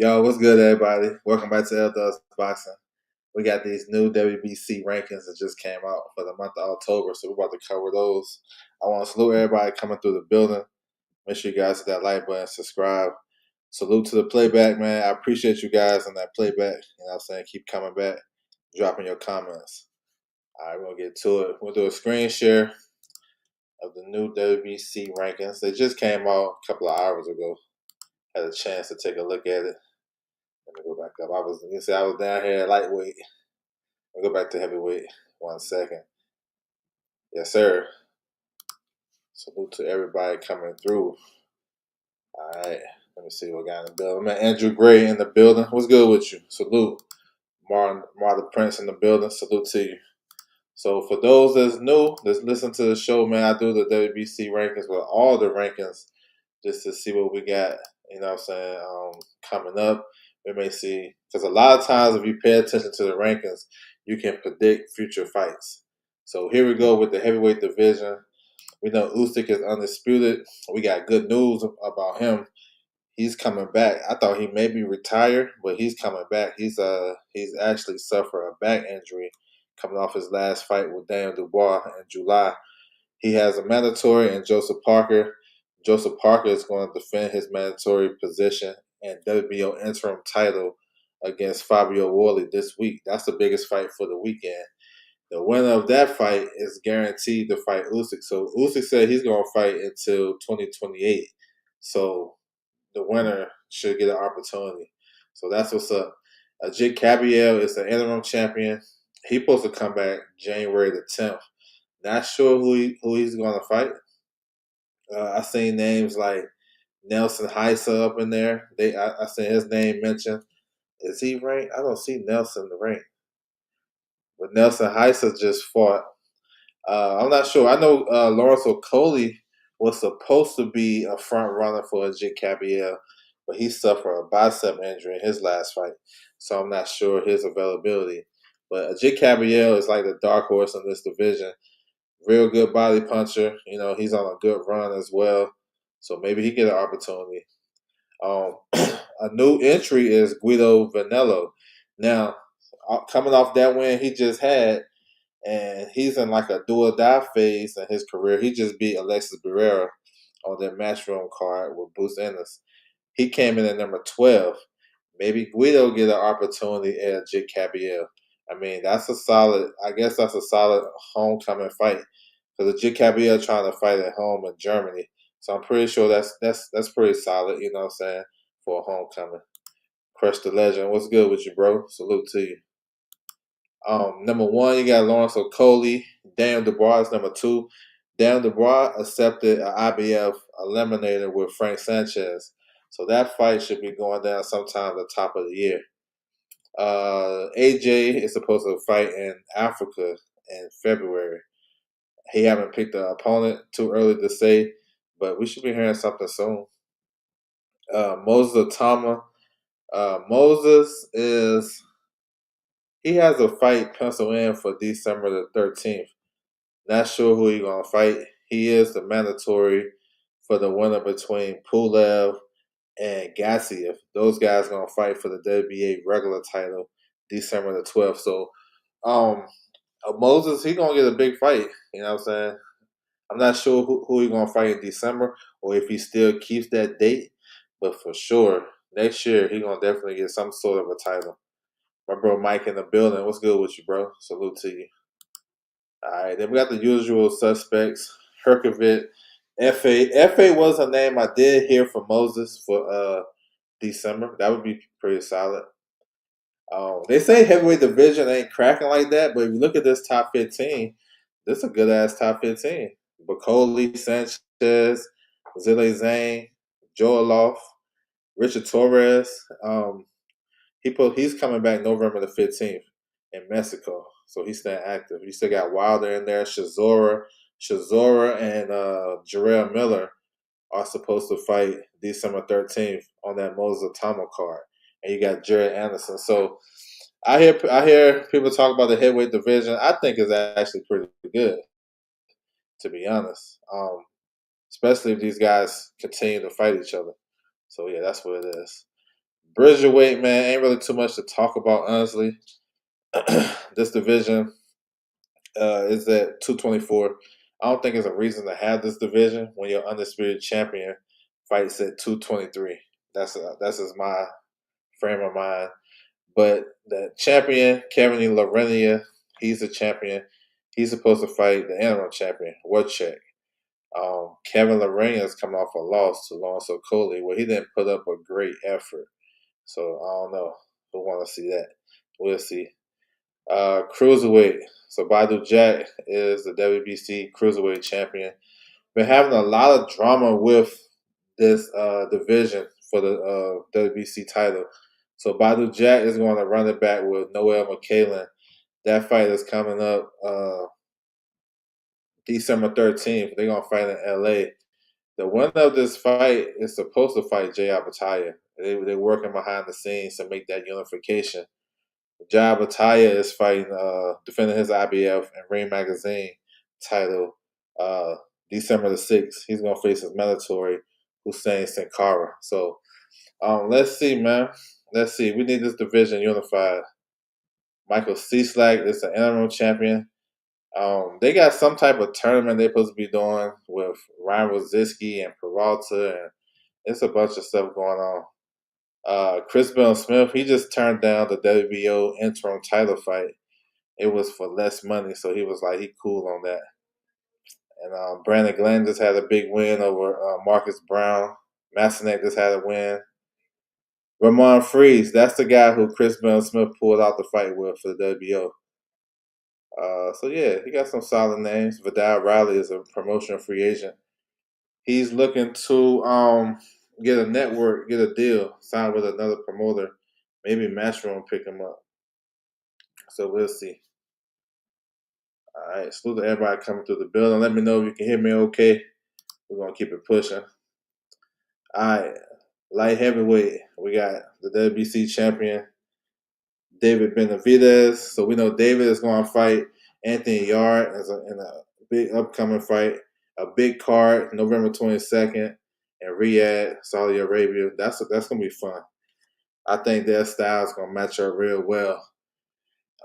Yo, what's good, everybody? Welcome back to Elders Boxing. We got these new WBC rankings that just came out for the month of October, so we're about to cover those. I want to salute everybody coming through the building. Make sure you guys hit that like button, subscribe. Salute to the playback, man. I appreciate you guys on that playback. You know what I'm saying? Keep coming back, dropping your comments. All right, we're going to get to it. We'll do a screen share of the new WBC rankings. They just came out a couple of hours ago. Had a chance to take a look at it. Let me go back up. I was down here at lightweight. I'll go back to heavyweight. 1 second. Yes, sir. Salute to everybody coming through. All right. Let me see what got in the building. Man, Andrew Gray in the building. What's good with you? Salute. Martha Prince in the building. Salute to you. So for those that's new, that's listen to the show, man, I do the WBC rankings with all the rankings just to see what we got, you know what I'm saying, coming up. We may see, because a lot of times if you pay attention to the rankings, you can predict future fights. So here we go with the heavyweight division. We know Usyk is undisputed. We got good news about him. He's coming back. I thought he may be retired, but he's coming back. He's actually suffered a back injury coming off his last fight with Daniel Dubois in July. He has a mandatory and Joseph Parker. Joseph Parker is going to defend his mandatory position and WBO interim title against Fabio Wardley this week. That's the biggest fight for the weekend. The winner of that fight is guaranteed to fight Usyk. So Usyk said he's going to fight until 2028. So the winner should get an opportunity. So that's what's up. Jake Cabiel is the interim champion. He's supposed to come back January the 10th. Not sure who he's going to fight. I seen names like Nelson Heisa up in there. I seen his name mentioned. Is he ranked? I don't see Nelson the rank. But Nelson Heisa just fought. I'm not sure. I know Lawrence Okolie was supposed to be a front runner for Ajit Cabiel, but he suffered a bicep injury in his last fight, so I'm not sure his availability. But Ajit Cabiel is like the dark horse in this division. Real good body puncher. You know, he's on a good run as well, so maybe he get an opportunity. A new entry is Guido Vanello. Now, coming off that win he just had, and he's in like a do or die phase in his career. He just beat Alexis Barrera on their matchroom card with Bruce Ennis. He came in at number 12. Maybe Guido get an opportunity at Jake Cabiel. I mean, that's a solid. I guess that's a solid homecoming fight because Jake Cabiel trying to fight at home in Germany. So I'm pretty sure that's pretty solid. You know what I'm saying, for a homecoming. Crush the legend. What's good with you, bro? Salute to you. Number one, you got Lawrence Okolie. Daniel Dubois is number two. Daniel Dubois accepted an IBF eliminator with Frank Sanchez. So that fight should be going down sometime at the top of the year. AJ is supposed to fight in Africa in February. He haven't picked an opponent, too early to say, but we should be hearing something soon. Moses Atama. He has a fight penciled in for December the 13th. Not sure who he's going to fight. He is the mandatory for the winner between Pulev and Gassiev. Those guys going to fight for the WBA regular title December the 12th. So, Moses, he's going to get a big fight. You know what I'm saying? I'm not sure who he's going to fight in December or if he still keeps that date. But for sure, next year, he's going to definitely get some sort of a title. My bro Mike in the building. What's good with you, bro? Salute to you. All right, then we got the usual suspects. Herkovic, FA was a name I did hear from Moses for December. That would be pretty solid. They say heavyweight division ain't cracking like that, but if you look at this top 15, this is a good ass top 15. Bacoli, Sanchez, Zile Zane, Joaloff, Richard Torres. He's coming back November the 15th in Mexico, so he's staying active. You still got Wilder in there, Shazora, and Jarrell Miller are supposed to fight December 13th on that Moses Atama card, and you got Jared Anderson. So I hear people talk about the heavyweight division. I think it's actually pretty good, to be honest. Especially if these guys continue to fight each other. So yeah, that's what it is. Bridgerweight, man, ain't really too much to talk about, honestly. This division is at 224. I don't think it's a reason to have this division when your undisputed champion fights at 223. That's just my frame of mind. But the champion, Kevin Lorenia, he's the champion. He's supposed to fight the interim champion, Wojciech. Kevin Lorenia is coming off a loss to Lawrence Okoli, where he didn't put up a great effort. So I don't know. We'll want to see that. We'll see. Cruiserweight. So Badu Jack is the WBC Cruiserweight champion. Been having a lot of drama with this division for the WBC title. So Badu Jack is going to run it back with Noel McCallan. That fight is coming up December 13th. They're going to fight in LA. The winner of this fight is supposed to fight Jay Abataya. They're working behind the scenes to make that unification. Jai Bataya is fighting, defending his IBF and Ring Magazine title December the 6th. He's going to face his mandatory Hussein Sankara. So let's see, man. Let's see. We need this division unified. Michael Cieslak is the interim champion. They got some type of tournament they're supposed to be doing with Ryan Rositzky and Peralta, and it's a bunch of stuff going on. Chris Bell Smith, he just turned down the WBO interim title fight. It was for less money, so he was like, he cool on that. And Brandon Glenn just had a big win over Marcus Brown. Massenet just had a win. Ramon Freeze, that's the guy who Chris Bell Smith pulled out the fight with for the WBO. So yeah, he got some solid names. Vidal Riley is a promotional free agent. He's looking to get a network, get a deal, sign with another promoter. Maybe Matchroom pick him up. So we'll see. All right, salute to everybody coming through the building. Let me know if you can hear me okay. We're gonna keep it pushing. All right, light heavyweight. We got the WBC champion David Benavidez. So we know David is going to fight Anthony Yard in a big upcoming fight, a big card, November 22nd in Riyadh, Saudi Arabia. That's going to be fun. I think their style is going to match up real well.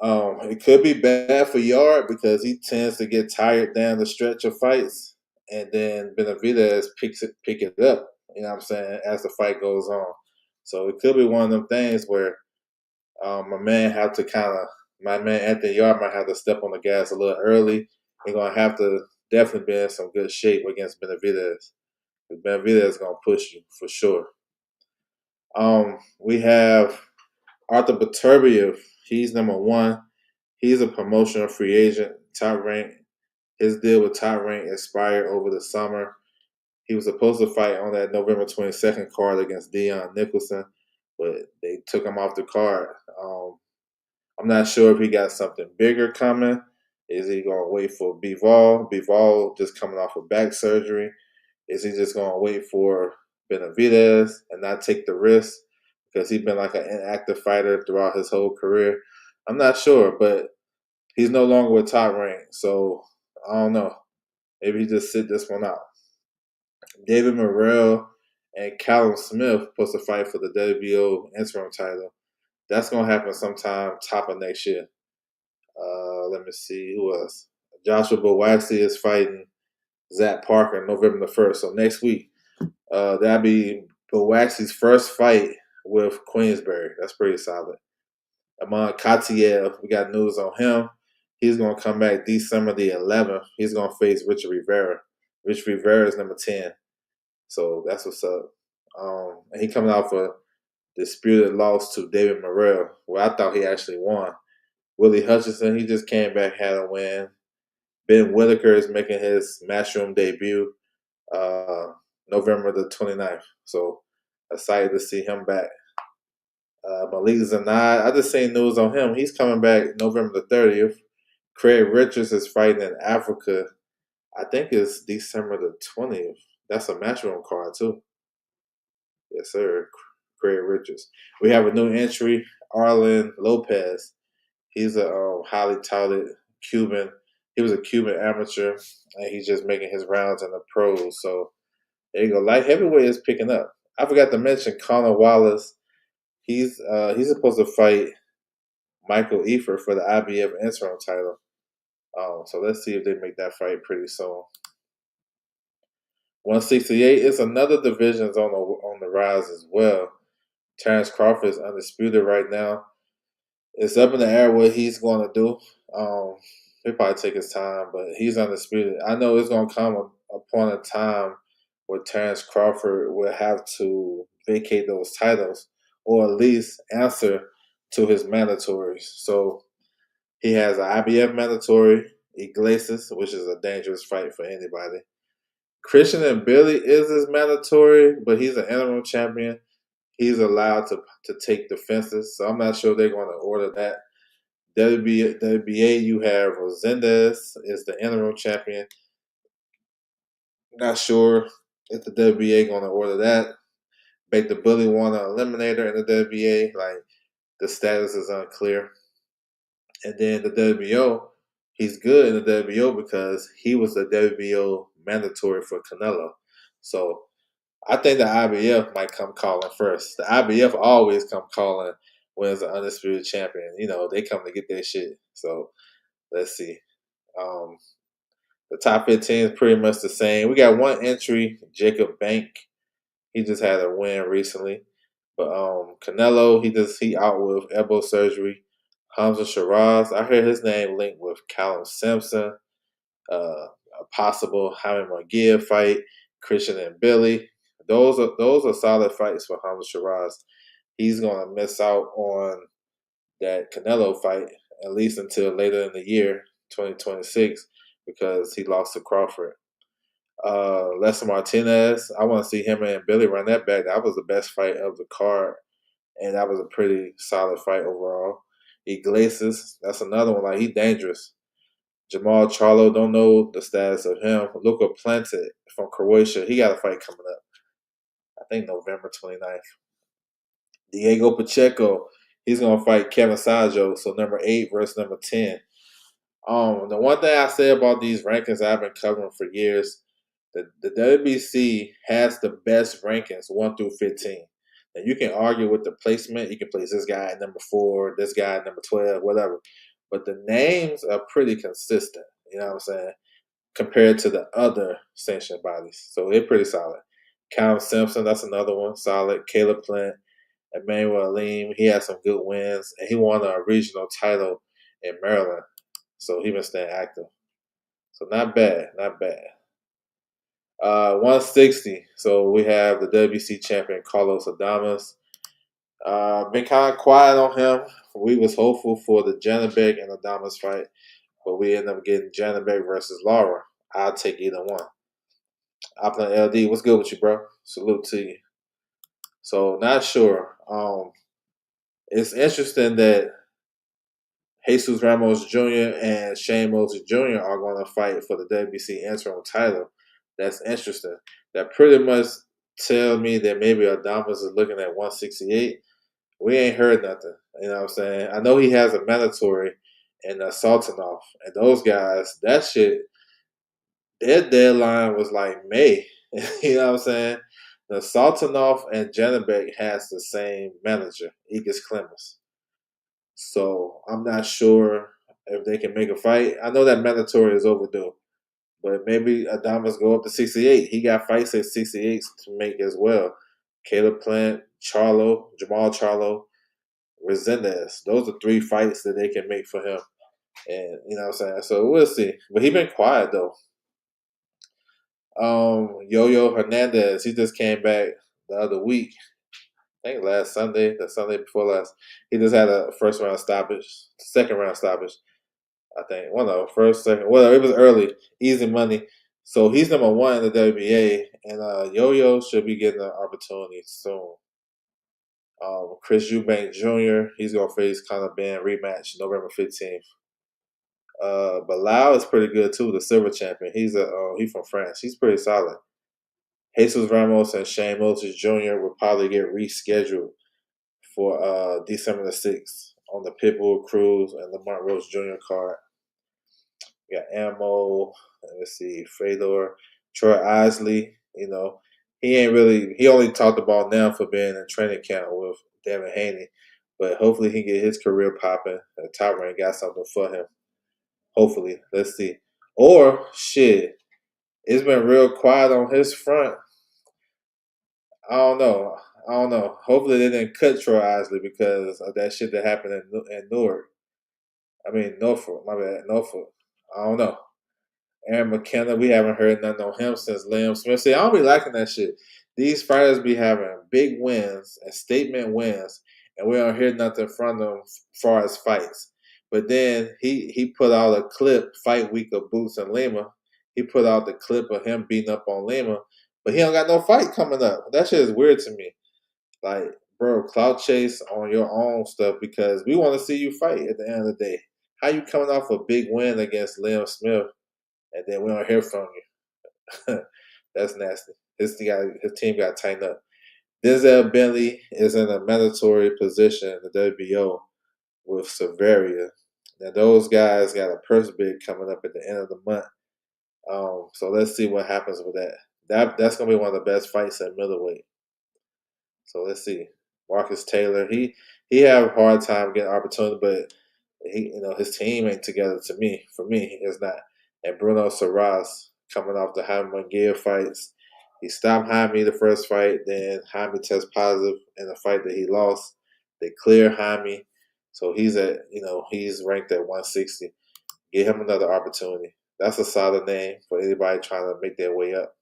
It could be bad for Yard because he tends to get tired down the stretch of fights, and then Benavidez pick it up. You know what I'm saying, as the fight goes on. So it could be one of them things where my man Anthony Yard might have to step on the gas a little early. He's gonna have to definitely be in some good shape against Benavidez. Benavidez is gonna push you for sure. We have Arthur Beterbiev. He's number one. He's a promotional free agent, Top Rank. His deal with Top Rank expired over the summer. He was supposed to fight on that November 22nd card against Dion Nicholson, but they took him off the card. I'm not sure if he got something bigger coming. Is he going to wait for Bivol? Bivol just coming off of back surgery. Is he just going to wait for Benavidez and not take the risk because he's been like an inactive fighter throughout his whole career? I'm not sure, but he's no longer with Top Rank, so I don't know. Maybe he just sit this one out. David Morrell and Callum Smith supposed to fight for the WBO interim title. That's going to happen sometime top of next year. Let me see who else. Joshua Bowaxi is fighting Zach Parker November the 1st. So next week, that'll be Bowaxi's first fight with Queensberry. That's pretty solid. Amon Katiev, we got news on him. He's going to come back December the 11th. He's going to face Richard Rivera. Rich Rivera is number 10. So that's what's up. And he coming out for disputed loss to David Morrell, where I thought he actually won. Willie Hutchinson, he just came back, had a win. Ben Whitaker is making his Matchroom debut November the 29th. So excited to see him back. Malik Zanad, I just seen news on him. He's coming back November the 30th. Craig Richards is fighting in Africa. I think it's December the 20th. That's a Matchroom card too. Yes, sir. Craig Richards. We have a new entry, Arlen Lopez. He's a highly touted Cuban. He was a Cuban amateur, and he's just making his rounds in the pros. So there you go. Light heavyweight is picking up. I forgot to mention Connor Wallace. He's supposed to fight Michael Efer for the IBF interim title. So let's see if they make that fight pretty soon. 168 is another division's on the rise as well. Terrence Crawford is undisputed right now. It's up in the air what he's going to do. He'll probably take his time, but he's undisputed. I know it's going to come a point in time where Terrence Crawford will have to vacate those titles or at least answer to his mandatories. So he has an IBF mandatory, Iglesias, which is a dangerous fight for anybody. Christian and Billy is his mandatory, but he's an interim champion. He's allowed to take defenses, so I'm not sure they're going to order that. WBA, you have Rosendez is the interim champion. Not sure if the WBA going to order that. Make the Bully want an eliminator in the WBA. Like, the status is unclear. And then the WBO, he's good in the WBO because he was the WBO mandatory for Canelo. So I think the IBF might come calling first. The IBF always come calling when it's an undisputed champion. You know, they come to get their shit. So let's see. The top 15 is pretty much the same. We got one entry, Jacob Bank. He just had a win recently. But Canelo, he out with elbow surgery. Hamza Shiraz, I heard his name linked with Callum Simpson. A possible Jaime Munguia fight, Christian and Billy. Those are solid fights for Hamza Shiraz. He's gonna miss out on that Canelo fight at least until later in the year, 2026, because he lost to Crawford. Lester Martinez, I want to see him and Billy run that back. That was the best fight of the card, and that was a pretty solid fight overall. Iglesias, that's another one. Like, he dangerous. Jamal Charlo, don't know the status of him. Luka Planted from Croatia, he got a fight coming up. I think November 29th. Diego Pacheco, he's going to fight Kevin Sajo, so number 8 versus number 10. The one thing I say about these rankings I've been covering for years, the WBC has the best rankings 1 through 15. And you can argue with the placement. You can place this guy at number 4, this guy at number 12, whatever. But the names are pretty consistent, you know what I'm saying, compared to the other sanctioned bodies. So they're pretty solid. Callum Simpson, that's another one, solid. Caleb Plant, Emmanuel Alim, he had some good wins, and he won a regional title in Maryland. So he been staying active. So not bad, not bad. 160. So we have the WBC champion Carlos Adames. Been kind of quiet on him. We was hopeful for the Janabek and Adames fight, but we ended up getting Janabek versus Lara. I'll take either one. Upland LD, what's good with you, bro? Salute to you. So not sure. It's interesting that Jesus Ramos Jr. and Shane Mosley Jr. are going to fight for the WBC interim title. That's interesting. That pretty much tell me that maybe Adames is looking at 168. We ain't heard nothing. You know what I'm saying? I know he has a mandatory and a Sultanov. And those guys, that shit, their deadline was like May. You know what I'm saying? The Sultanov and Janabek has the same manager, Igis Clemens. So I'm not sure if they can make a fight. I know that mandatory is overdue. But maybe Adames go up to 68. He got fights at 68 to make as well. Caleb Plant, Charlo, Jamal Charlo, Resendez. Those are 3 fights that they can make for him. And you know what I'm saying? So we'll see. But he been quiet though. Yo-Yo Hernandez, he just came back the other week. I think last Sunday, the Sunday before last. He just had a first round stoppage, second round stoppage. I think. Well, no, first, second. Well, it was early. Easy money. So he's number 1 in the WBA, and Yo-Yo should be getting an opportunity soon. Chris Eubank Jr., he's going to face Conor Ben rematch November 15th. Bilal is pretty good too, the silver champion. He's from France. He's pretty solid. Jesus Ramos and Shane Mosley Jr. will probably get rescheduled for December the 6th on the Pitbull Cruz and Lamont Rose Jr. card. We got Ammo. Let's see, Fedor, Troy Isley. You know, he only talked about now for being in training camp with Devin Haney. But hopefully he can get his career popping. And Tyron got something for him. Hopefully. Let's see. Or, shit, it's been real quiet on his front. I don't know. I don't know. Hopefully they didn't cut Troy Isley because of that shit that happened in Newark. I mean, Norfolk. My bad. Norfolk. I don't know. Aaron McKenna, we haven't heard nothing on him since Liam Smith. See, I don't be liking that shit. These fighters be having big wins and statement wins, and we don't hear nothing from them as far as fights. But then he put out a clip, fight week of Boots and Lima. He put out the clip of him beating up on Lima, but he don't got no fight coming up. That shit is weird to me. Like, bro, clout chase on your own stuff because we want to see you fight at the end of the day. How you coming off a big win against Liam Smith and then we don't hear from you? That's nasty. His team got tightened up. Denzel Bentley is in a mandatory position in the WBO with Severia. Now those guys got a purse bid coming up at the end of the month. So let's see what happens with that. That's gonna be one of the best fights at middleweight. So let's see. Marcus Taylor, he have a hard time getting opportunity, but his team ain't together to me. For me, it's not. And Bruno Saras coming off the Jaime Munguia fights. He stopped Jaime the first fight, then Jaime test positive in the fight that he lost. They clear Jaime. So he's ranked at 160. Give him another opportunity. That's a solid name for anybody trying to make their way up.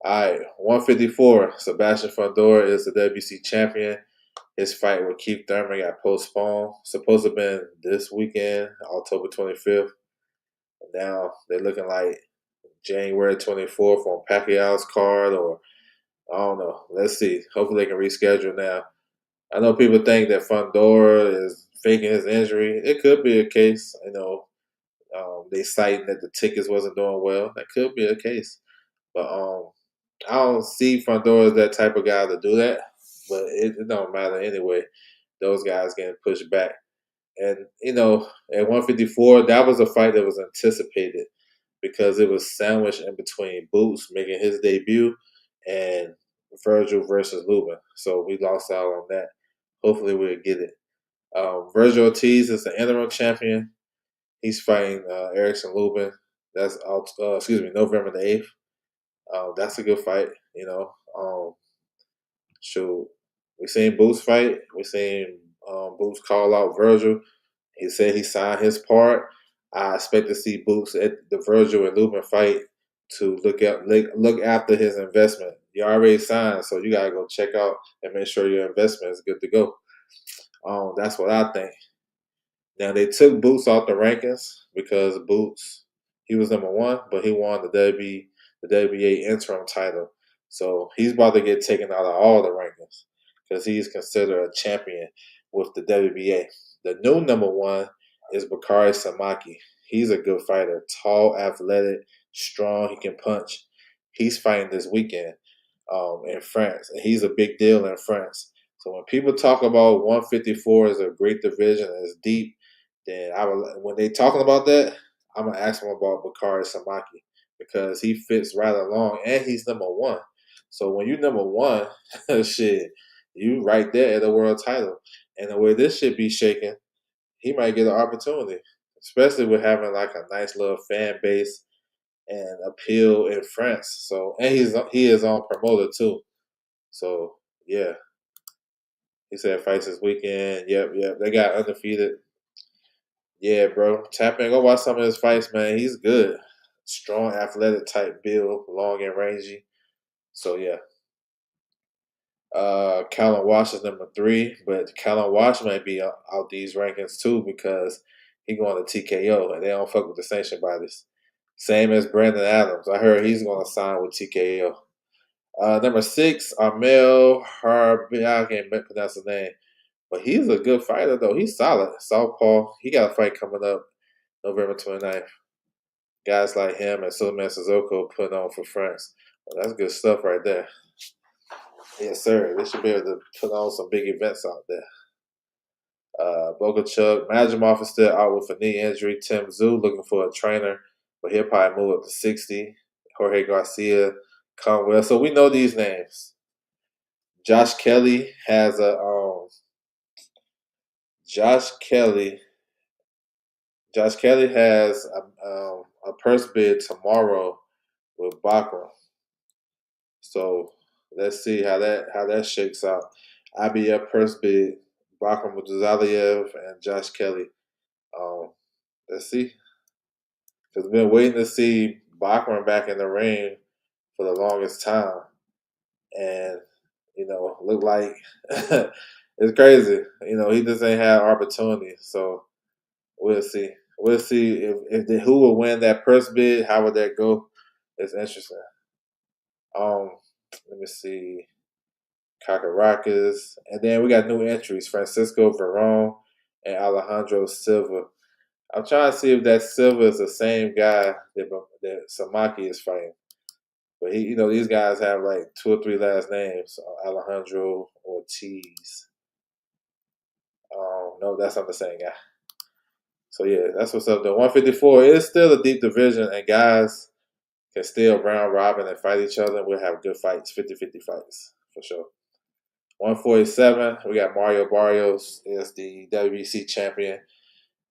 All right, 154. Sebastian Fundora is the WBC champion. His fight with Keith Thurman got postponed. Supposed to have been this weekend, October 25th. Now they're looking like January 24th on Pacquiao's card, or I don't know. Let's see. Hopefully they can reschedule now. I know people think that Fundora is faking his injury. It could be a case. They citing that the tickets wasn't doing well. That could be a case. But I don't see Fundora as that type of guy to do that. But it don't matter anyway. Those guys getting pushed back. And, at 154, that was a fight that was anticipated because it was sandwiched in between Boots making his debut and Virgil versus Lubin. So we lost out on that. Hopefully we'll get it. Virgil Ortiz is the interim champion. He's fighting Erickson Lubin. That's November the 8th. That's a good fight, Shoot, we seen Boots fight. We seen Boots call out Virgil. He said he signed his part. I expect to see Boots at the Virgil and Lubin fight to look after his investment. You already signed, so you gotta go check out and make sure your investment is good to go. That's what I think. Now they took Boots off the rankings because Boots he was number one, but he won the WBA interim title. So he's about to get taken out of all the rankings because he's considered a champion with the WBA. The new number one is Bakari Samaki. He's a good fighter, tall, athletic, strong. He can punch. He's fighting this weekend in France, and he's a big deal in France. So when people talk about 154 as a great division and it's deep, then when they talking about that, I'm gonna ask them about Bakari Samaki because he fits right along and he's number one. So when you number one, shit, you right there at the world title. And the way this shit be shaking, he might get an opportunity, especially with having like a nice little fan base and appeal in France. So and he is on promoter too. So yeah, he said fights this weekend. Yep. They got undefeated. Yeah, bro. Tap in. Go watch some of his fights, man. He's good. Strong, athletic type build, long and rangy. So yeah. Callum Wash is number 3, but Callum Wash might be out these rankings too because he going to TKO and they don't fuck with the sanction bodies. Same as Brandon Adams. I heard he's going to sign with TKO. Number 6, Amel Harbi. I can't pronounce his name, but he's a good fighter though. He's solid. Southpaw. He got a fight coming up November 29th. Guys like him and Suleiman Sissoko putting on for France. Well, that's good stuff right there. Yes, sir. They should be able to put on some big events out there. Bogachuk, Majimov is still out with a knee injury. Tim Zhu looking for a trainer, but he'll probably move up to 60. Jorge Garcia, Conwell. So we know these names. Josh Kelly has Josh Kelly. Josh Kelly has a purse bid tomorrow with Bakram. So let's see how that shakes out. IBF purse bid, Bakram Mutazaliev and Josh Kelly. Um, let's see. Because we've been waiting to see Bachman back in the ring for the longest time. And, look like it's crazy. He just ain't had opportunity. So we'll see. We'll see who will win that purse bid. How would that go? It's interesting. Um, Let me see. Kakaraka's. And then we got new entries. Francisco Verón and Alejandro Silva. I'm trying to see if that Silva is the same guy that Samaki is fighting. But these guys have like 2 or 3 last names. Alejandro Ortiz. No, that's not the same guy. So yeah, that's what's up. The 154 is still a deep division, and guys can still round robin and fight each other. We'll have good fights, 50-50 fights for sure. 147, we got Mario Barrios is the WBC champion.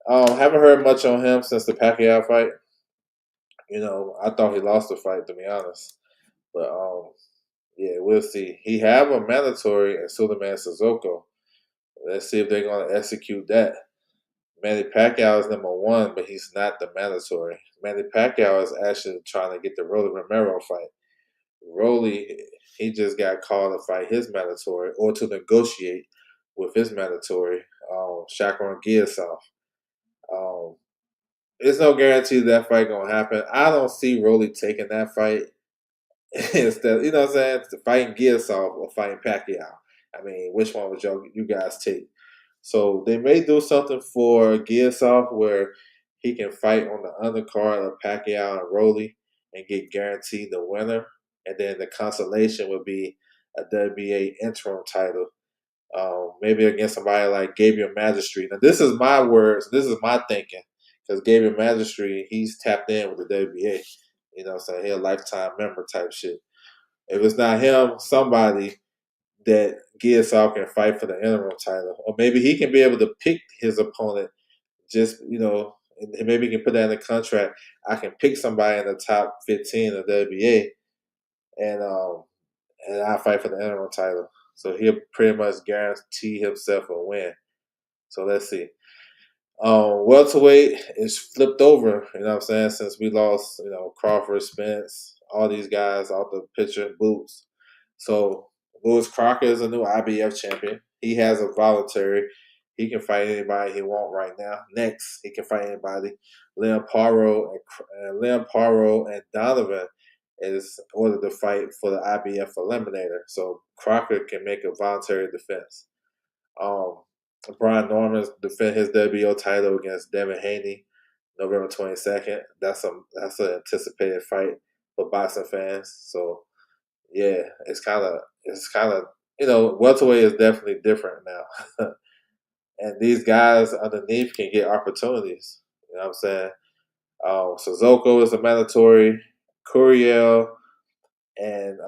Haven't heard much on him since the Pacquiao fight. I thought he lost the fight, to be honest. But yeah, we'll see. He have a mandatory at Suleiman Sissoko. Let's see if they're going to execute that. Manny Pacquiao is #1, but he's not the mandatory. Manny Pacquiao is actually trying to get the Rolly Romero fight. Rolly, he just got called to fight his mandatory or to negotiate with his mandatory, Shakron Giasov. There's no guarantee that fight going to happen. I don't see Rolly taking that fight. Instead, you know what I'm saying? Fighting Giasov or fighting Pacquiao. I mean, which one would you guys take? So they may do something for Giasov where he can fight on the undercard of Pacquiao and Rolly and get guaranteed the winner. And then the consolation would be a WBA interim title. Maybe against somebody like Gabriel Magistri. Now, this is my words. This is my thinking. Because Gabriel Magistri, he's tapped in with the WBA. You know what I'm saying? He's a lifetime member type shit. If it's not him, somebody that Giasov can fight for the interim title. Or maybe he can be able to pick his opponent just, and maybe he can put that in the contract. I can pick somebody in the top 15 of the WBA and I fight for the interim title. So he'll pretty much guarantee himself a win. So let's see. Welterweight is flipped over, you know what I'm saying, since we lost, Crawford, Spence, all these guys off the picture, Boots. So Lewis Crocker is a new IBF champion. He has a voluntary. He can fight anybody he wants right now. Next, he can fight anybody. Leon Paro and Donovan is ordered to fight for the IBF Eliminator. So Crocker can make a voluntary defense. Brian Norman's defend his WBO title against Devin Haney, November 22nd. That's an anticipated fight for boxing fans. So yeah, it's kind of welterweight is definitely different now, and these guys underneath can get opportunities. You know what I'm saying? Sissoko is a mandatory. Curiel and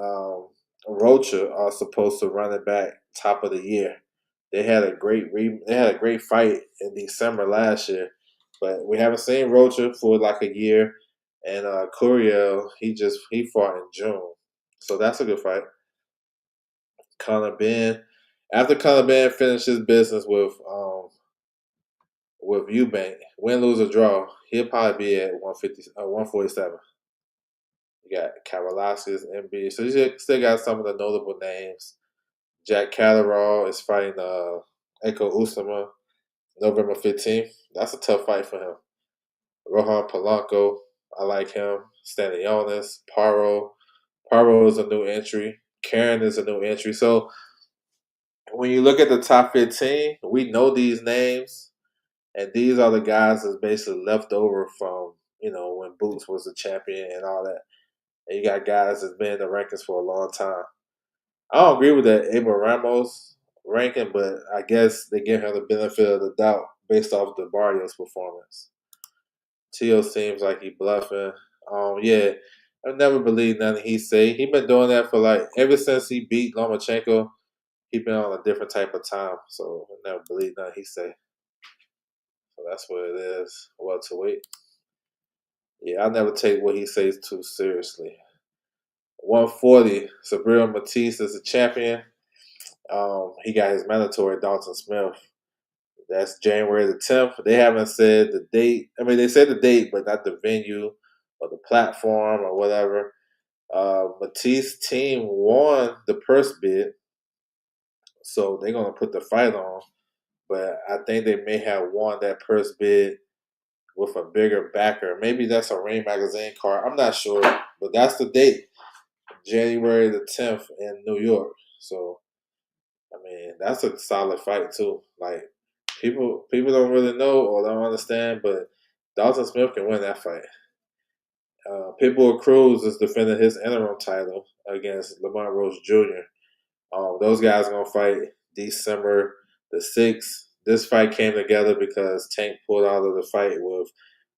Rocha are supposed to run it back top of the year. They had a great fight in December last year, but we haven't seen Rocha for like a year. And Curiel, he fought in June, so that's a good fight. Conor Ben, after Conor Ben finishes business with Eubank, win, lose, or draw, he'll probably be at 147. You got Kavaliauskas, MB. So you still got some of the notable names. Jack Catterall is fighting Eko Usama November 15th. That's a tough fight for him. Rohan Polanco, I like him. Stanionis, Paro. Paro is a new entry. Karen is a new entry. So when you look at the top 15, we know these names, and these are the guys that's basically left over from, when Boots was the champion and all that. And you got guys that's been in the rankings for a long time. I don't agree with that Abel Ramos ranking, but I guess they give him the benefit of the doubt based off the Barrios performance. Tio seems like he bluffing. Yeah, I never believed nothing he say. He been doing that for ever since he beat Lomachenko. he been on a different type of time, so I never believe nothing he say. So that's what it is. Welterweight. Yeah, I never take what he says too seriously. 140, Sabrina Matisse is the champion. He got his mandatory Dalton Smith. That's January the 10th. They haven't said the date. I mean, they said the date, but not the venue or the platform or whatever. Matisse team won the purse bid, so they're gonna put the fight on. But I think they may have won that purse bid with a bigger backer. Maybe that's a Ring Magazine card. I'm not sure, but that's the date, January the 10th in New York. So I mean, that's a solid fight too. Like people don't really know or don't understand, but Dalton Smith can win that fight. Pitbull Cruz is defending his interim title against Lamont Rose Jr. Those guys are gonna fight December the 6th. This fight came together because Tank pulled out of the fight with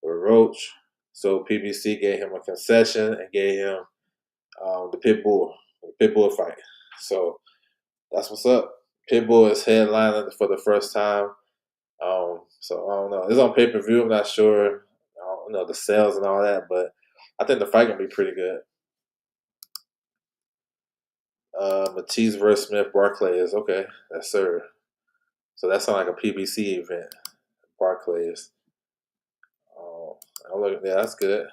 Roach, so PBC gave him a concession and gave him the Pitbull fight. So that's what's up. Pitbull is headlining for the first time. So I don't know. It's on pay per view. I'm not sure. I don't know the sales and all that, but I think the fight gonna be pretty good. Matisse versus Smith Barclays. Okay, that's sir. So that sounds like a PBC event. Barclays. I'm looking. Yeah, that's good.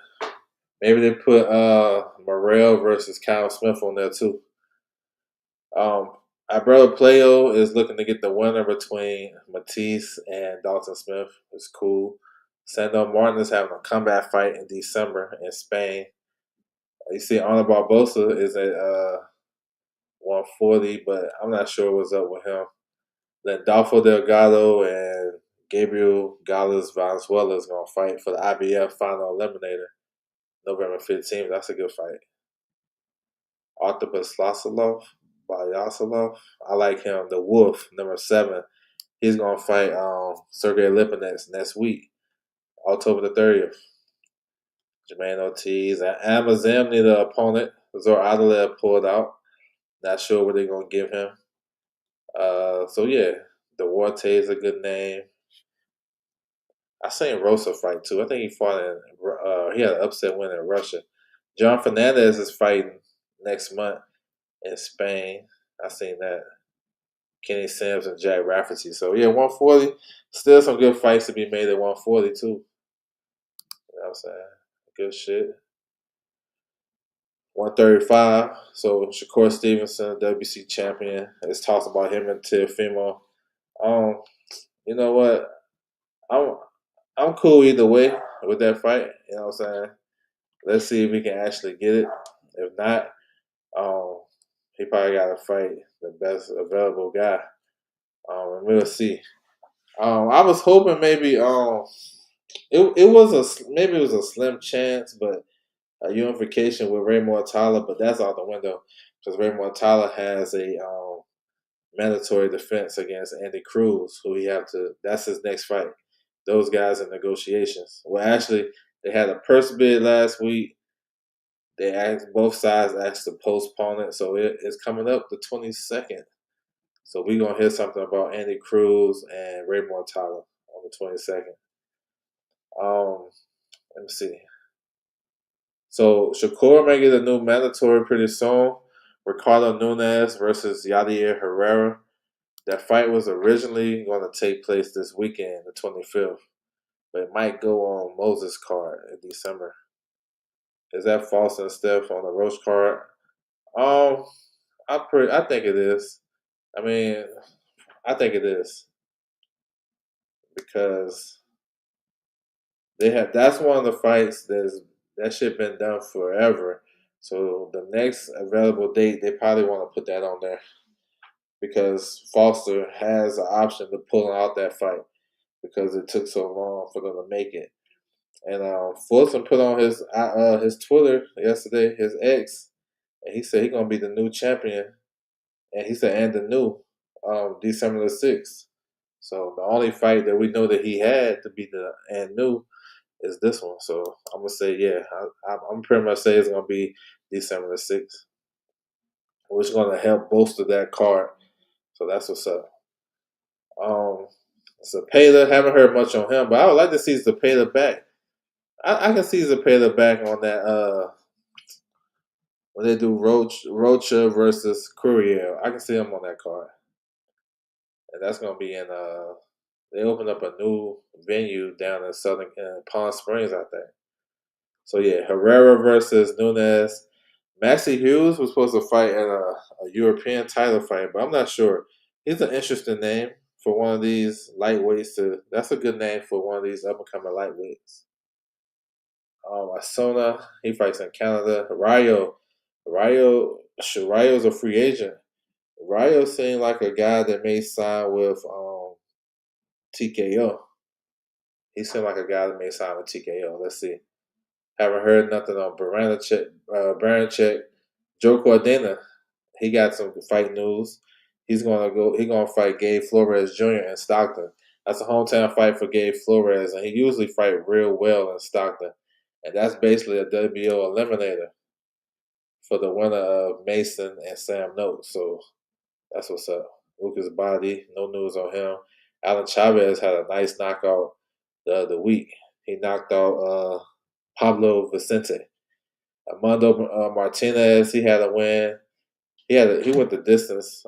Maybe they put Morrell versus Kyle Smith on there too. Um, our brother Playo is looking to get the winner between Matisse and Dalton Smith. It's cool. Sando Martin is having a comeback fight in December in Spain. You see, Honor Barbosa is at 140, but I'm not sure what's up with him. Then Dolfo Delgado and Gabriel Gales Valenzuela is going to fight for the IBF Final Eliminator November 15th. That's a good fight. Arthur Bayasalov. I like him. The Wolf, number 7. He's going to fight Sergey Lipinets next week, October the 30th. Jermaine Ortiz and Amazemni, the opponent. Zor Adelaide pulled out. Not sure what they're going to give him. So, yeah, the Duarte is a good name. I seen Rosa fight, too. I think he fought in, he had an upset win in Russia. John Fernandez is fighting next month in Spain. I seen that. Kenny Sims and Jack Rafferty. So, yeah, 140. Still some good fights to be made at 140, too. You know what I'm saying? Good shit. 135. So Shakur Stevenson, WBC champion. It's talks about him and Teofimo. You know what? I'm cool either way with that fight. You know what I'm saying? Let's see if we can actually get it. If not, he probably got to fight the best available guy. And we'll see. I was hoping maybe it was maybe it was a slim chance, but a unification with Ray Mortala, but that's out the window because Ray Mortala has a mandatory defense against Andy Cruz, who he have to. That's his next fight. Those guys in negotiations. Well, actually, they had a purse bid last week. They asked both sides asked to postpone it, so it's coming up the 22nd. So we're gonna hear something about Andy Cruz and Ray Mortala on the 22nd. Let me see. So Shakur may get a new mandatory pretty soon. Ricardo Nunes versus Yadier Herrera. That fight was originally going to take place this weekend, the 25th, but it might go on Moses' card in December. Is that false and Steph on the Roach card? Um, I think it is. I mean, I think it is because they have. That's one of the fights that shit been done forever. So the next available date, they probably want to put that on there because Foster has an option to pull out that fight because it took so long for them to make it. And Fulton put on his Twitter yesterday, his ex, and he said he's gonna be the new champion. And he said and the new December the 6th. So the only fight that we know that he had to be the and new is this one. So I'm gonna say yeah, I'm pretty much say it's gonna be December the 6th, which is gonna help bolster that card. So that's what's up. Um, Zepeda, haven't heard much on him, but I would like to see Zepeda back. I can see Zepeda back on that. When they do Rocha versus Courier, I can see him on that card, and that's gonna be in. They opened up a new venue down in Southern Palm Springs, I think. So yeah, Herrera versus Nunes. Maxie Hughes was supposed to fight in a European title fight, but I'm not sure. He's an interesting name for one of these lightweights. That's a good name for one of these up and coming lightweights. Asona, he fights in Canada. Rayo's a free agent. Rayo seemed like a guy that may sign with TKO. He seemed like a guy that may sign with TKO. Let's see. Haven't heard nothing on Baranchek. Joe Cordena, he got some fight news. He's gonna go. He's gonna fight Gabe Flores Jr. in Stockton. That's a hometown fight for Gabe Flores, and he usually fight real well in Stockton. And that's basically a WBO eliminator for the winner of Mason and Sam Note. So that's what's up. Lucas Body, no news on him. Alan Chavez had a nice knockout the other week. He knocked out Pablo Vicente. Armando Martinez, he had a win. He went the distance.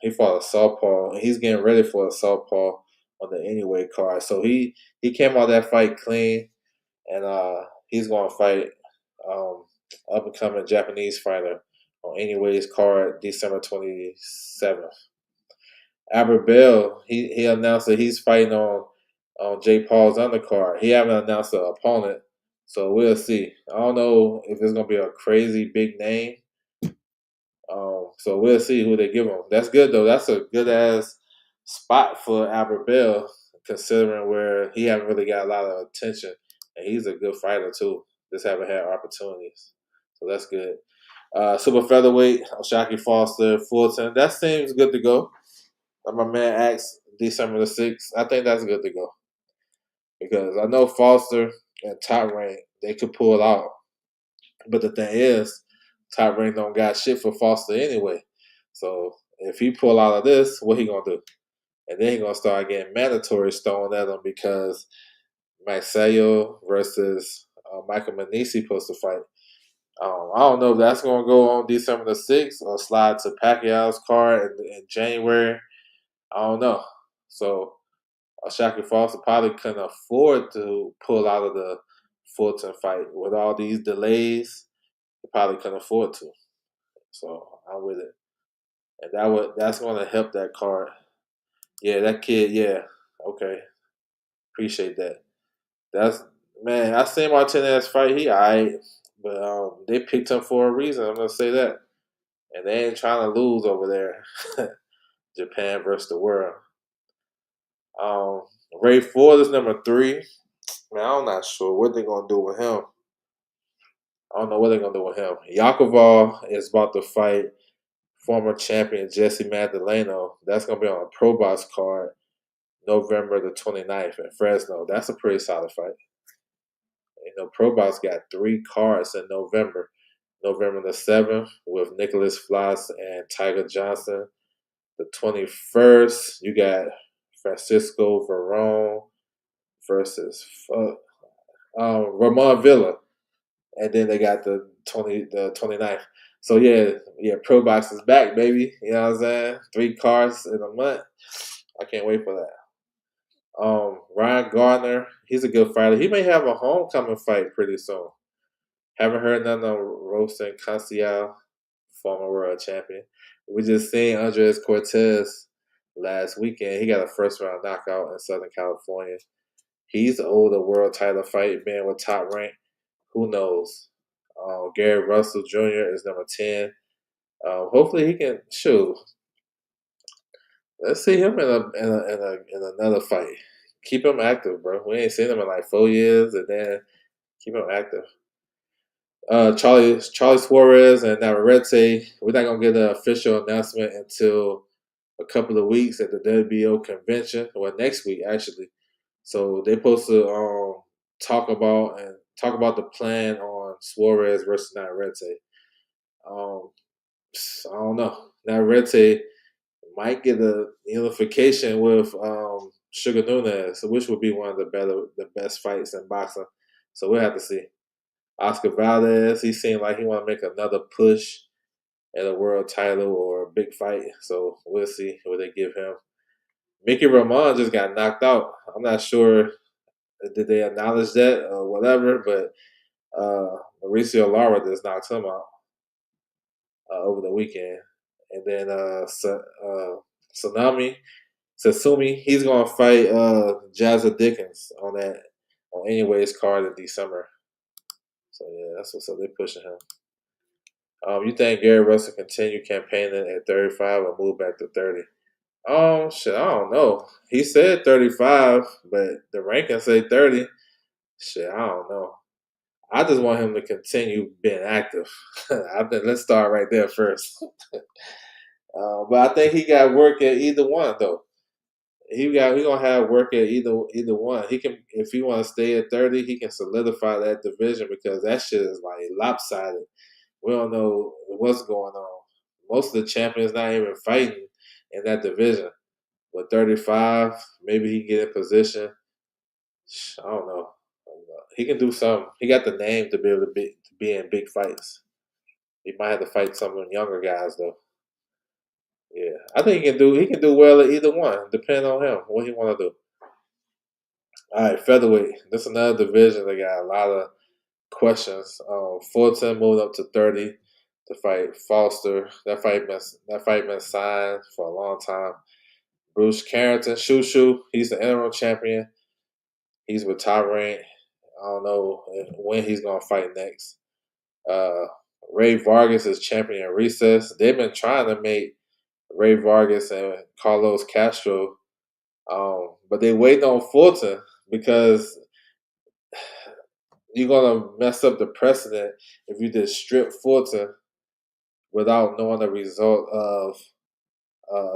He fought a southpaw, and he's getting ready for a southpaw on the anyway card. So he came out that fight clean, and he's going to fight up and coming Japanese fighter on anyways card December 27th. Albert Bell, he announced that he's fighting on Jake Paul's undercard. He haven't announced an opponent, so we'll see. I don't know if it's gonna be a crazy big name. So we'll see who they give him. That's good though. That's a good ass spot for Albert Bell, considering where he haven't really got a lot of attention, and he's a good fighter too. Just haven't had opportunities, so that's good. Super featherweight, Shaki Foster, Fulton. That seems good to go. Like my man asked December the 6th. I think that's good to go because I know Foster and Top Rank they could pull it out, but the thing is, Top Rank don't got shit for Foster anyway. So if he pull out of this, what he gonna do? And then he gonna start getting mandatories thrown at him because Maxayo versus Michael Manisi supposed to fight. I don't know if that's gonna go on December the 6th or slide to Pacquiao's card in January. I don't know. So Shaka Foster probably couldn't afford to pull out of the Fulton fight with all these delays. He probably couldn't afford to. So I'm with it, and that's going to help that card. Yeah, that kid. Yeah, okay, appreciate that. That's man. I seen Martinez fight. He alright, but they picked him for a reason. I'm gonna say that, and they ain't trying to lose over there. Japan versus the world. Um, Ray Ford is number 3. Man, I'm not sure what they're gonna do with him. I don't know what they're gonna do with him. Yakovov is about to fight former champion Jesse Magdaleno. That's gonna be on a Pro Box card November the 29th in Fresno. That's a pretty solid fight. You know, Pro Box got 3 cards in November. November the 7th with Nicholas Floss and Tiger Johnson. The 21st, you got Francisco Verón versus Ramon Villa. And then they got the 29th. So yeah, Pro Box is back, baby. You know what I'm saying? 3 cards in a month. I can't wait for that. Ryan Gardner, he's a good fighter. He may have a homecoming fight pretty soon. Haven't heard nothing on Rosen Canciel, former world champion. We just seen Andres Cortez last weekend. He got a first round knockout in Southern California. He's owed a world title fight, being with Top Rank. Who knows? Gary Russell Jr. is number 10. Hopefully he can shoot. Let's see him in another fight. Keep him active, bro. We ain't seen him in like 4 years, and then keep him active. Charlie Suarez and Navarrete. We're not gonna get an official announcement until a couple of weeks at the WBO convention, or next week actually. So they're supposed to talk about the plan on Suarez versus Navarrete. I don't know. Navarrete might get a unification with Sugar Nunez, which would be one of the best fights in boxing. So we'll have to see. Oscar Valdez, he seemed like he want to make another push at a world title or a big fight. So we'll see what they give him. Mickey Ramon just got knocked out. I'm not sure did they acknowledge that or whatever, but Mauricio Lara just knocked him out over the weekend. And then Tsunami Sasumi, he's gonna fight Jazza Dickens on anyways card in December. So yeah, that's what's up. They're pushing him. You think Gary Russell continue campaigning at 35 or move back to 30? Shit, I don't know. He said 35, but the rankings say 30. Shit, I don't know. I just want him to continue being active. I think let's start right there first. But I think he got work at either one though. He gonna have work at either one. He can if he want to stay at 30, he can solidify that division because that shit is like lopsided. We don't know what's going on. Most of the champions not even fighting in that division. But 35, maybe he get in position. I don't know. He can do something. He got the name to be able to be in big fights. He might have to fight some of them younger guys though. Yeah, I think he can do well at either one, depending on him what he want to do. All right, featherweight. This is another division that got a lot of questions. Fulton moved up to 30 to fight Foster. That fight been signed for a long time. Bruce Carrington, Shushu, he's the interim champion. He's retiring. I don't know when he's gonna fight next. Uh, Ray Vargas is champion in recess. They've been trying to make Ray Vargas and Carlos Castro, but they waiting on Fulton because you're gonna mess up the precedent if you just strip Fulton without knowing the result of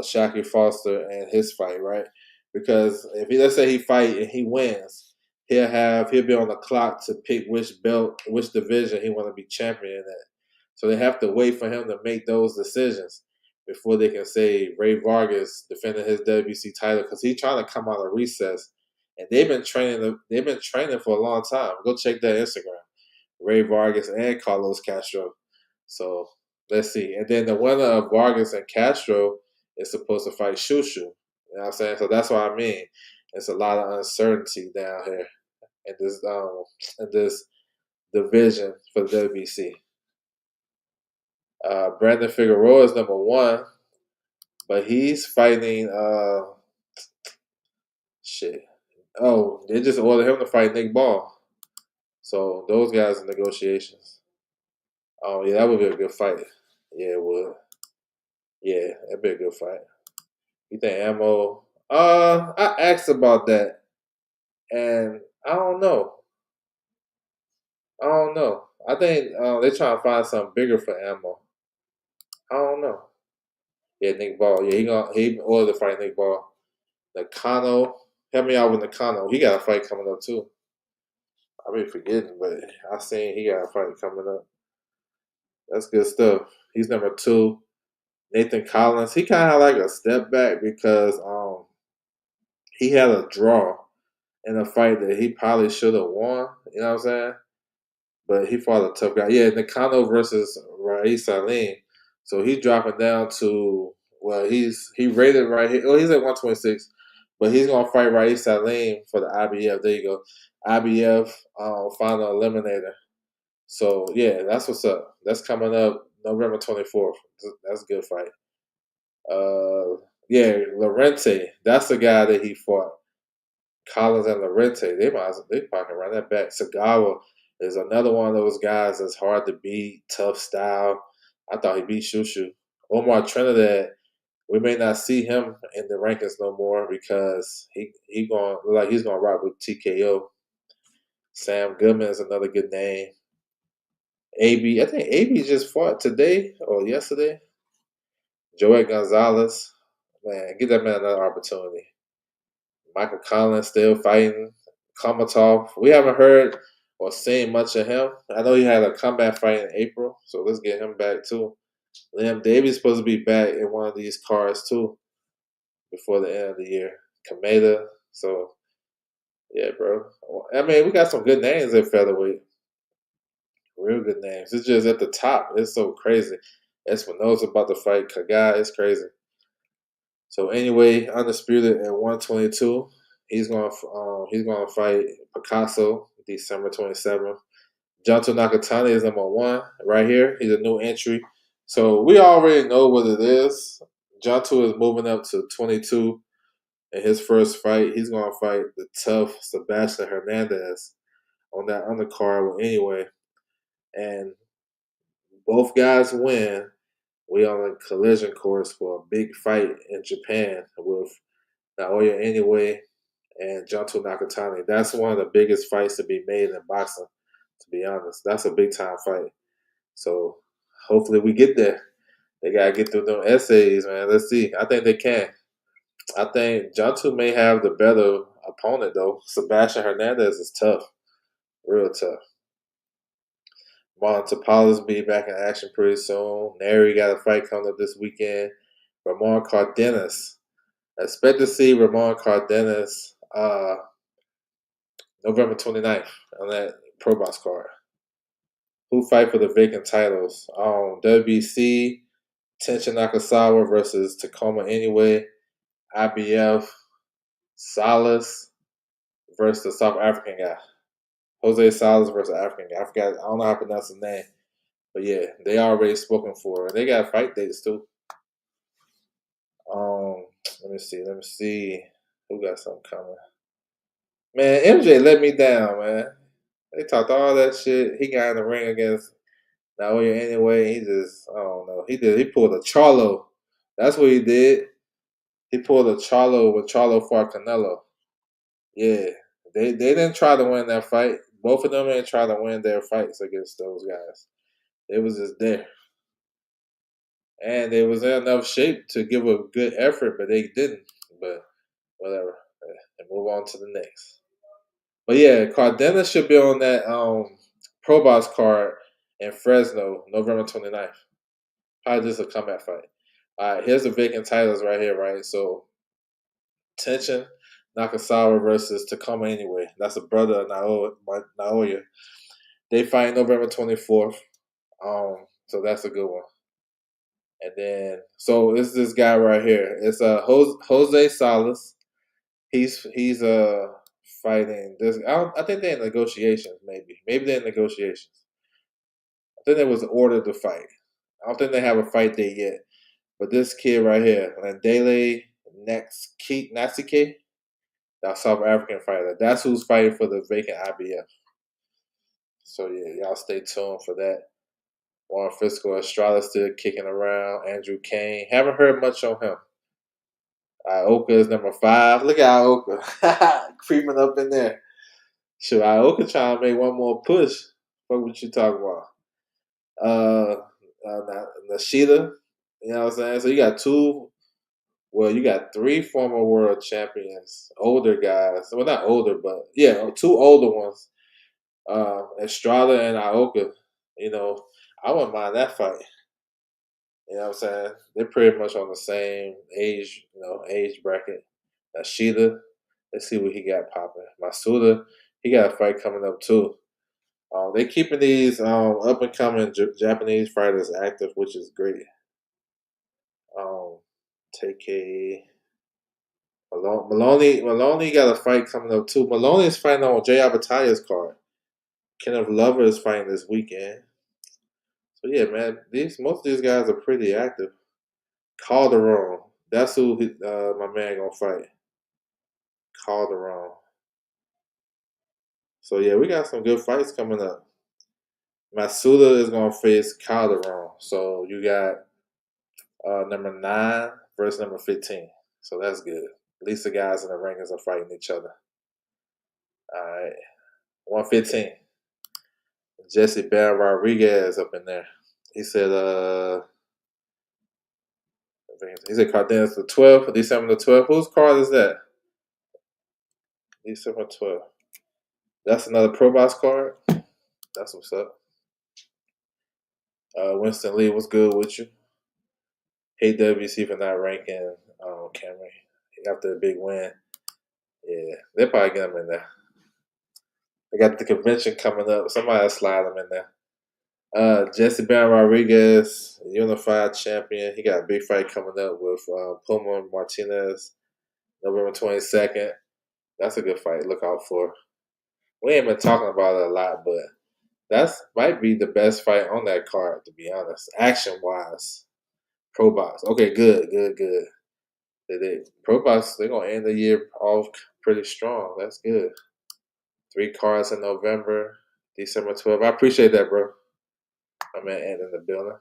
Shaki Foster and his fight, right? Because if let's say he fight and he wins, he'll be on the clock to pick which belt, which division he want to be champion at. So they have to wait for him to make those decisions before they can say Ray Vargas defending his WBC title because he's trying to come out of recess, and they've been training. They've been training for a long time. Go check that Instagram, Ray Vargas and Carlos Castro. So let's see. And then the winner of Vargas and Castro is supposed to fight Shushu. You know what I'm saying? So that's what I mean. It's a lot of uncertainty down here in this division for the WBC. Brandon Figueroa is number one, but he's fighting shit. Oh, they just ordered him to fight Nick Ball. So those guys in negotiations. Oh yeah, that would be a good fight. Yeah, it would. Yeah, that'd be a good fight. You think ammo? I asked about that, and I don't know. I don't know. I think they're trying to find something bigger for ammo. I don't know. Yeah, Nick Ball. Yeah, he ordered to fight Nick Ball. Nakano, help me out with Nakano. He got a fight coming up too. I be forgetting, but I seen he got a fight coming up. That's good stuff. He's number two. Nathan Collins. He kind of like a step back because he had a draw in a fight that he probably should have won. You know what I'm saying? But he fought a tough guy. Yeah, Nakano versus Rais Salim. So he's dropping down to he rated right here. Oh, he's at 126, but he's gonna fight Rais Salim for the IBF. There you go, IBF final eliminator. So yeah, that's what's up. That's coming up November 24th. That's a good fight. Yeah, Lorente. That's the guy that he fought. Collins and Lorente, they probably run that back. Sagawa is another one of those guys that's hard to beat, tough style. I thought he beat Shushu. Omar Trinidad, we may not see him in the rankings no more because he's gonna rock with TKO. Sam Goodman is another good name. AB, I think AB just fought today or yesterday. Joey Gonzalez, man, give that man another opportunity. Michael Collins still fighting. Kamatov. We haven't heard or seen much of him. I know he had a comeback fight in April, so let's get him back too. Liam Davies supposed to be back in one of these cards too. before the end of the year. Kameda. So yeah, bro. I mean, we got some good names at featherweight. Real good names. It's just at the top. It's so crazy. Espinosa about to fight Kagai. It's crazy. So anyway, undisputed at 122. He's gonna fight Picasso December 27th. Jonto Nakatani is number one right here. He's a new entry. So we already know what it is. Jonto is moving up to 22 in his first fight. He's gonna fight the tough Sebastian Hernandez on that undercard anyway. And both guys win. We on a collision course for a big fight in Japan with Naoya Inoue and Junto Nakatani. That's one of the biggest fights to be made in boxing, to be honest. That's a big time fight. So hopefully we get there. They gotta get through them essays, man. Let's see. I think they can. I think Junto may have the better opponent though. Sebastian Hernandez is tough. Real tough. Marlon Tapales be back in action pretty soon. Neri got a fight coming up this weekend. Ramon Cardenas. I expect to see Ramon Cardenas November 29th on that Pro Box card. Who fight for the vacant titles? WBC, Tenshin Nakasawa versus Tacoma Inoue. IBF, Salas versus the South African guy. Jose Salas versus African guy. I don't know how to pronounce his name. But yeah, they already spoken for. They got fight dates too. Let me see. Who got something coming? Man, MJ let me down, man. They talked all that shit. He got in the ring against Naoya anyway. He just, I don't know. He pulled a Charlo. That's what he did. He pulled a Charlo when Charlo fought Canelo. Yeah. They didn't try to win that fight. Both of them didn't try to win their fights against those guys. It was just there. And they was in enough shape to give a good effort, but they didn't. But whatever. And move on to the next. But yeah, Cardenas should be on that Pro Box card in Fresno, November 29th. Probably just a comeback fight. All right, here's the vacant titles right here, right? So, Tenshin Nakasawa versus Tacoma Inoue. That's a brother of Naoya. They fight November 24th. So that's a good one. And then, so it's this guy right here. It's Jose Salas. He's fighting this. I think they're in negotiations. Maybe they're in negotiations. I think there was ordered to fight. I don't think they have a fight date yet. But this kid right here, Landele Natsike, that South African fighter. That's who's fighting for the vacant IBF. So yeah, y'all stay tuned for that. Juan Fisco Estrada still kicking around. Andrew Kane. Haven't heard much on him. Ioka is number 5. Look at Ioka. Creeping up in there. Sure, Ioka trying to make one more push. What you talking about? Nashida. You know what I'm saying? So you got you got 3 former world champions, older guys. Well, not older, but yeah, 2 older ones. Estrada and Ioka. You know, I wouldn't mind that fight. You know what I'm saying? They're pretty much on the same age bracket. Nashida, let's see what he got popping. Masuda, he got a fight coming up too. They keeping these up and coming Japanese fighters active, which is great. TK Maloney got a fight coming up too. Maloney is fighting on Jay Abataya's card. Kenneth Lover is fighting this weekend. So yeah, man, most of these guys are pretty active. Calderon, that's who my man gonna fight. Calderon. So yeah, we got some good fights coming up. Masuda is gonna face Calderon. So you got number 9 versus number 15. So that's good. At least the guys in the rankings are fighting each other. All right, 115. Jesse Bear Rodriguez up in there. He said Cardenas the 12th, December the 12th. Whose card is that? December 12th. That's another Pro Box card. That's what's up. Winston Lee, what's good with you? Hate WBC for not ranking Camry. after a big win. Yeah, they probably get him in there. They got the convention coming up. Somebody will slide him in there. Jesse Baron Rodriguez, unified champion. He got a big fight coming up with Puma Martinez, November 22nd. That's a good fight. Look out for. We ain't been talking about it a lot, but that's might be the best fight on that card, to be honest. Action wise, Pro Box. Okay, good. Pro Box, they're gonna end the year off pretty strong. That's good. 3 cards in November, December 12th. I appreciate that, bro. I'm at Ant in the building.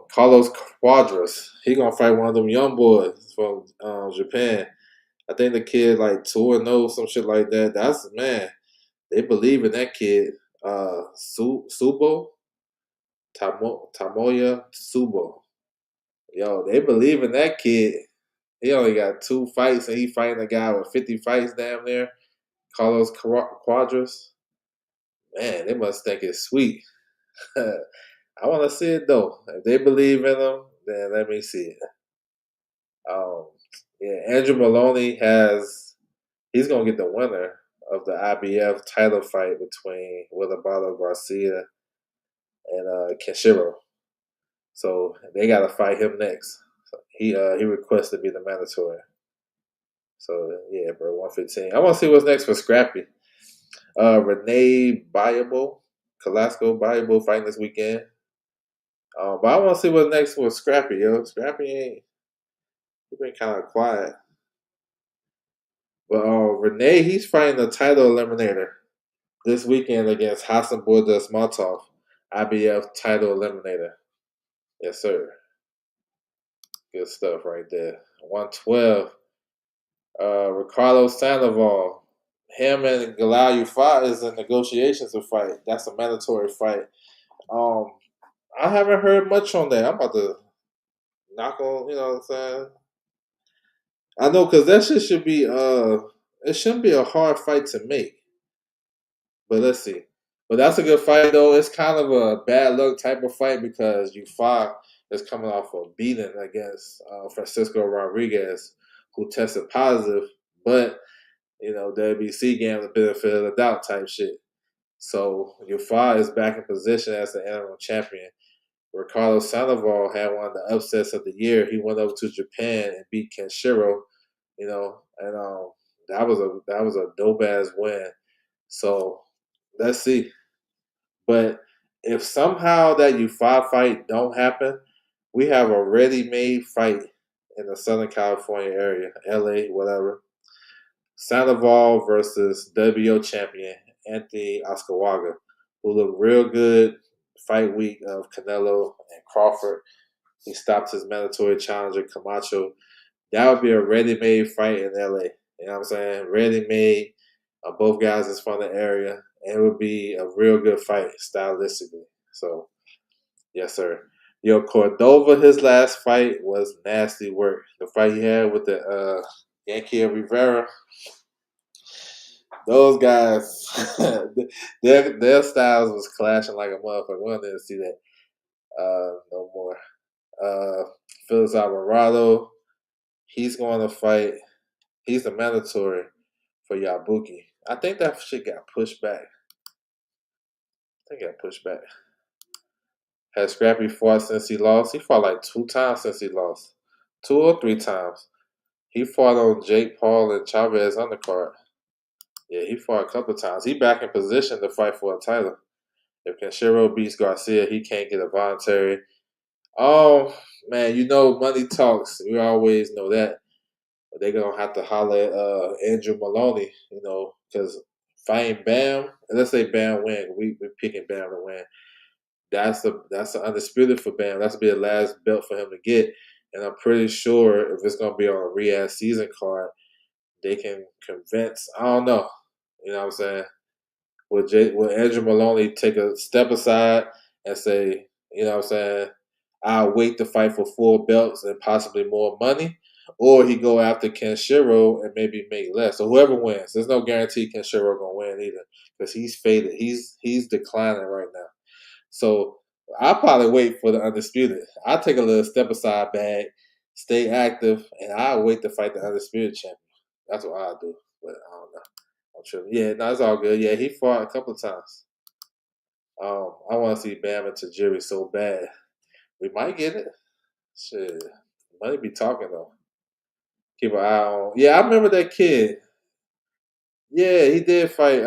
Carlos Quadras, he gonna fight one of them young boys from Japan. I think the kid like 2-0, some shit like that. That's man. They believe in that kid. Subo Tamoya Subo. Yo, they believe in that kid. He only got 2 fights, and he fighting a guy with 50 fights down there. Carlos Quadras. Man, they must think it's sweet. I want to see it though. If they believe in him, then let me see it. Um, yeah, Andrew Maloney he's gonna get the winner of the IBF title fight between Willibaldo Garcia and Kenshiro. So they gotta fight him next. So he requested to be the mandatory. So yeah, bro, 115. I want to see what's next for Scrappy. Renee Bayabo, Calasco Bayabo fighting this weekend. But I want to see what's next for Scrappy, yo. Scrappy he been kind of quiet. But Renee, he's fighting the title eliminator this weekend against Hassan Bordasmatov, IBF title eliminator. Yes, sir. Good stuff right there. 112. Ricardo Sandoval. Him and Galal Ufa is in negotiations to fight. That's a mandatory fight. Um, I haven't heard much on that. I'm about to knock on, you know what I'm saying? I know because that shit should be it shouldn't be a hard fight to make. But let's see. But that's a good fight though. It's kind of a bad luck type of fight because Ufa is coming off a beating against Francisco Rodriguez, who tested positive, but WBC gave him the benefit of the doubt type shit. So Ufa is back in position as the interim champion. Ricardo Sandoval had one of the upsets of the year. He went over to Japan and beat Kenshiro, and that was a dope ass win. So let's see. But if somehow that U5 fight don't happen, we have a ready-made fight in the Southern California area, LA, whatever. Sandoval versus WBO champion Anthony Oscawaga, who looked real good fight week of Canelo and Crawford. He stopped his mandatory challenger Camacho. That would be a ready-made fight in LA. You know what I'm saying? Ready-made. Both guys is from the area. And it would be a real good fight stylistically. So, yes, sir. Yo, Cordova, his last fight was nasty work. The fight he had with the Yankee Rivera. Those guys, their styles was clashing like a motherfucker. We don't need to see that no more. Felix Alvarado, he's going to fight. He's the mandatory for Yabuki. I think that shit got pushed back. Has Scrappy fought since he lost? He fought like 2 times since he lost. 2 or 3 times. He fought on Jake Paul and Chavez undercard. Yeah, he fought a couple times. He back in position to fight for a title. If Kenshiro beats Garcia, he can't get a voluntary. Oh, man, money talks. We always know that. But they're going to have to holler at Andrew Maloney, because fighting Bam, and let's say Bam win. We're picking Bam to win. That's the undisputed for Bam. That's be the last belt for him to get. And I'm pretty sure if it's going to be on a Riyadh season card, they can convince. I don't know. You know what I'm saying? Will Andrew Maloney take a step aside and say, you know what I'm saying, I'll wait to fight for 4 belts and possibly more money? Or he go after Kenshiro and maybe make less. So whoever wins, there's no guarantee Kenshiro going to win either because he's faded. He's declining right now. So I'll probably wait for the undisputed. I'll take a little step aside bag, stay active, and I wait to fight the undisputed champion. That's what I do. But I don't know. I'm tripping. Yeah, no, it's all good. Yeah, he fought a couple of times. I want to see Bam and Tajiri so bad. We might get it. Shit, money be talking though. Keep an eye on. Yeah, I remember that kid. Yeah, he did fight.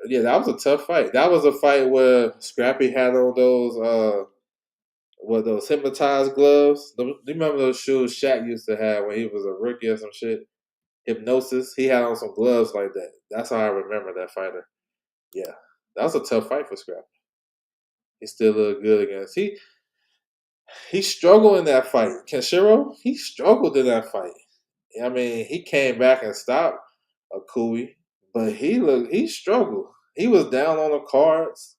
Yeah, that was a tough fight. That was a fight where Scrappy had on those those hypnotized gloves. Do you remember those shoes Shaq used to have when he was a rookie or some shit? Hypnosis. He had on some gloves like that. That's how I remember that fighter. Yeah, that was a tough fight for Scrappy. He still looked good against. He struggled in that fight. Kenshiro, he struggled in that fight. I mean, he came back and stopped Akui, but he struggled. He was down on the cards,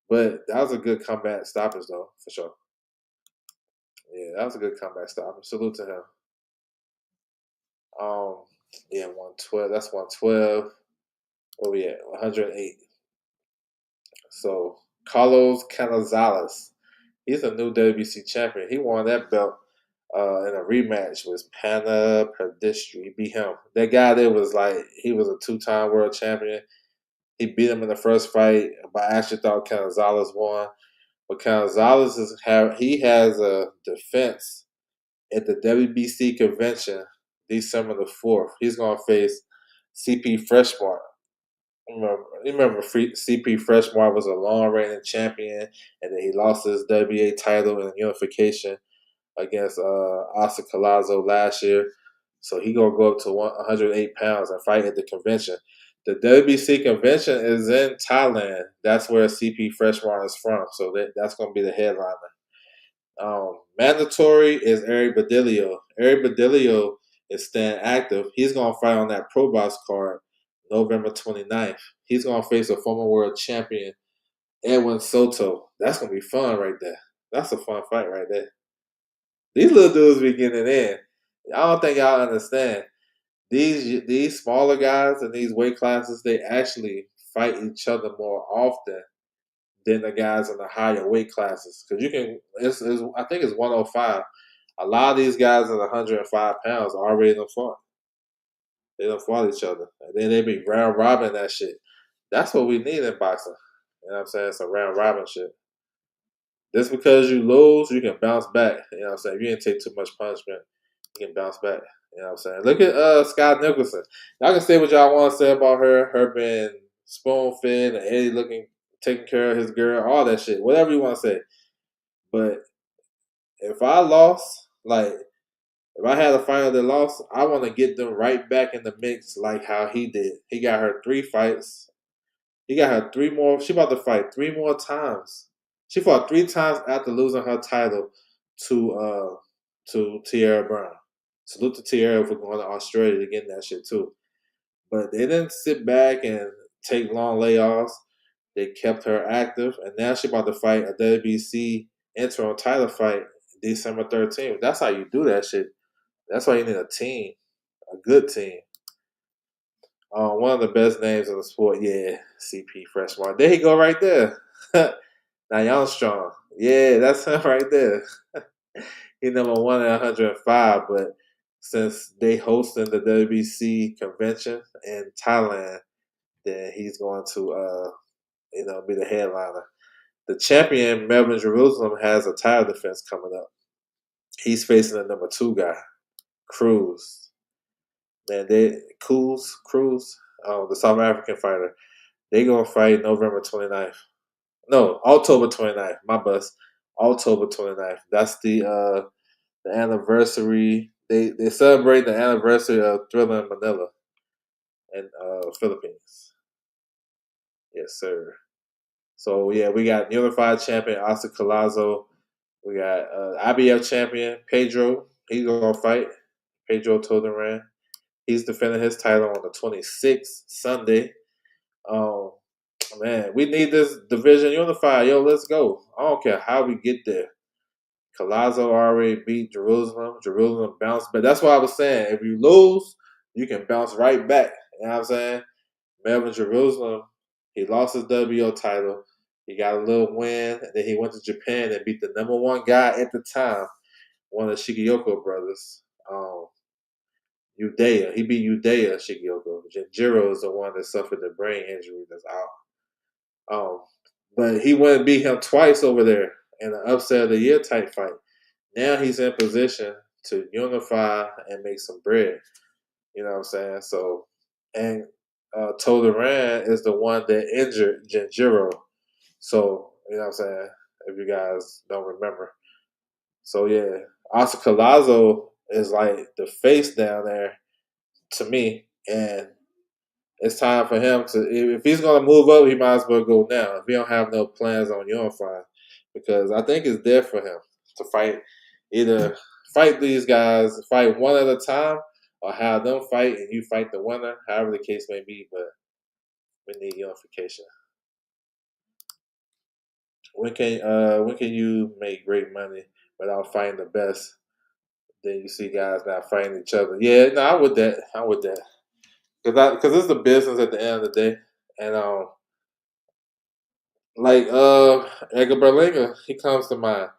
but that was a good comeback stoppage though, for sure. Yeah, that was a good comeback stoppage. Salute to him. Um, yeah, 112. That's 112. Where we at? 108. So Carlos Canizales, he's a new WBC champion. He won that belt in a rematch with Pana Perdistri. He beat him. That guy there was like he was a two-time world champion. He beat him in the first fight, but I actually thought Canizales won. But Canizales he has a defense at the WBC convention December the 4th. He's gonna face CP Freshmart. Remember CP Freshmart was a long reigning champion, and then he lost his WBA title in unification against Oscar Collazo last year. So he gonna go up to 108 pounds and fight at the convention. The WBC convention is in Thailand. That's where CP Freshmart is from. So that's gonna be the headliner. Mandatory is Eric Badilio. Eric Badilio is staying active. He's gonna fight on that Pro Box card November 29th. He's gonna face a former world champion, Edwin Soto. That's gonna be fun right there. That's a fun fight right there. These little dudes be getting it in. I don't think y'all understand. These smaller guys in these weight classes, they actually fight each other more often than the guys in the higher weight classes. Because I think it's 105. A lot of these guys in 105 pounds already done fought. They done fought each other. And then they be round robin that shit. That's what we need in boxing. You know what I'm saying? It's a round robin shit. Just because you lose, you can bounce back. You know what I'm saying? If you didn't take too much punishment, you can bounce back. You know what I'm saying? Look at Scott Nicholson. Y'all can say what y'all want to say about her. Her being spoon fed and Eddie taking care of his girl, all that shit. Whatever you want to say. But if I lost, like if I had a fighter that lost, I want to get them right back in the mix like how he did. He got her 3 fights. He got her 3 more. She about to fight 3 more times. She fought 3 times after losing her title to Tierra Brown. Salute to Tierra for going to Australia to get that shit too. But they didn't sit back and take long layoffs. They kept her active, and now she about to fight a WBC interim title fight December 13th. That's how you do that shit. That's why you need a team, a good team. One of the best names in the sport, yeah, CP Freshwater. There he go right there. Now strong. Yeah, that's him right there. He number 1 at 105, but since they hosting the WBC convention in Thailand, then he's going to be the headliner. The champion Melvin Jerusalem has a title defense coming up. He's facing the number 2 guy, Cruz. Man, Cruz, the South African fighter. They gonna fight November 29th. No, October 29th. My bus. October 29th. That's the anniversary. They celebrate the anniversary of Thriller in Manila in Philippines. Yes, sir. So yeah, we got unified champion Oscar Collazo. We got IBF champion Pedro. He's gonna fight Pedro Todoran. He's defending his title on the 26th Sunday. Um, man, we need this division unified. Yo, let's go. I don't care how we get there. Collazo already beat Jerusalem. Jerusalem bounced back. That's what I was saying. If you lose, you can bounce right back. You know what I'm saying? Melvin Jerusalem, he lost his WO title. He got a little win, and then he went to Japan and beat the number 1 guy at the time, one of the Shigeoka brothers. Udaya. He beat Udaya Shigeoka. Jinjiro is the one that suffered the brain injury that's out. But he went and beat him twice over there in an upset of the year type fight. Now he's in position to unify and make some bread. You know what I'm saying? So, and Toleran is the one that injured Jinjiro. So, you know what I'm saying? If you guys don't remember. So, yeah, Oscar Lazo is like the face down there to me. And it's time for him to, if he's going to move up, he might as well go now. If he don't have no plans on unifying. Because I think it's there for him to fight, either fight these guys, fight one at a time, or have them fight and you fight the winner, however the case may be. But we need unification. When can you make great money without fighting the best? Then you see guys not fighting each other. Yeah, no, I'm with that. I'm with that because it's the business at the end of the day. And like Edgar Berlanga, he comes to mind.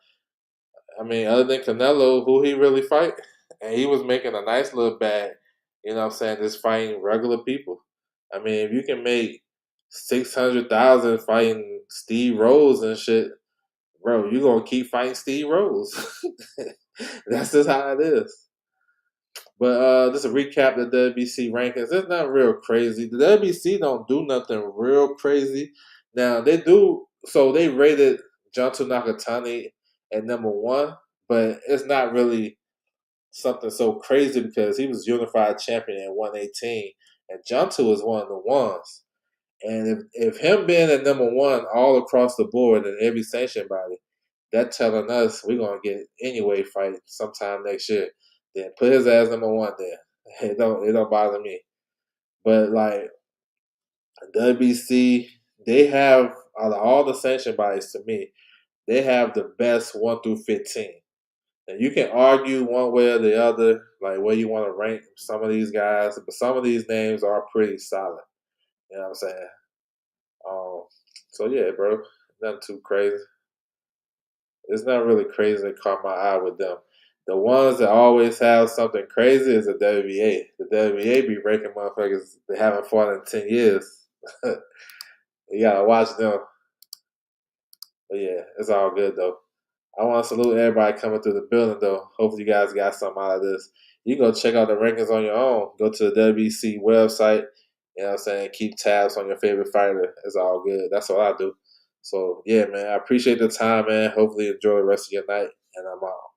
I mean, other than Canelo, who he really fight, and he was making a nice little bag. You know what I'm saying? Just fighting regular people. I mean, if you can make 600,000 fighting Steve Rose and shit, bro, you gonna keep fighting Steve Rose. That's just how it is. But just a recap the WBC rankings. It's not real crazy. The WBC don't do nothing real crazy. Now they do. So they rated Junto Nakatani at number one, but it's not really something so crazy because he was unified champion at 118, and Junto is one of the ones. And if him being at number one all across the board in every sanction body, that telling us we're gonna get anyway fight sometime next year. Then put his ass number one there. It don't bother me. But like WBC, they have out of all the sanction bodies to me, they have the best 1 through 15. And you can argue one way or the other, like where you want to rank some of these guys, but some of these names are pretty solid. You know what I'm saying? Um, so yeah, bro, nothing too crazy. It's not really crazy that caught my eye with them. The ones that always have something crazy is the WBA. The WBA be ranking motherfuckers they haven't fought in 10 years. You gotta watch them. But yeah, it's all good though. I want to salute everybody coming through the building though. Hopefully you guys got something out of this. You can go check out the rankings on your own. Go to the WBC website. You know what I'm saying? Keep tabs on your favorite fighter. It's all good. That's what I do. So yeah, man, I appreciate the time, man. Hopefully you enjoy the rest of your night. And I'm out.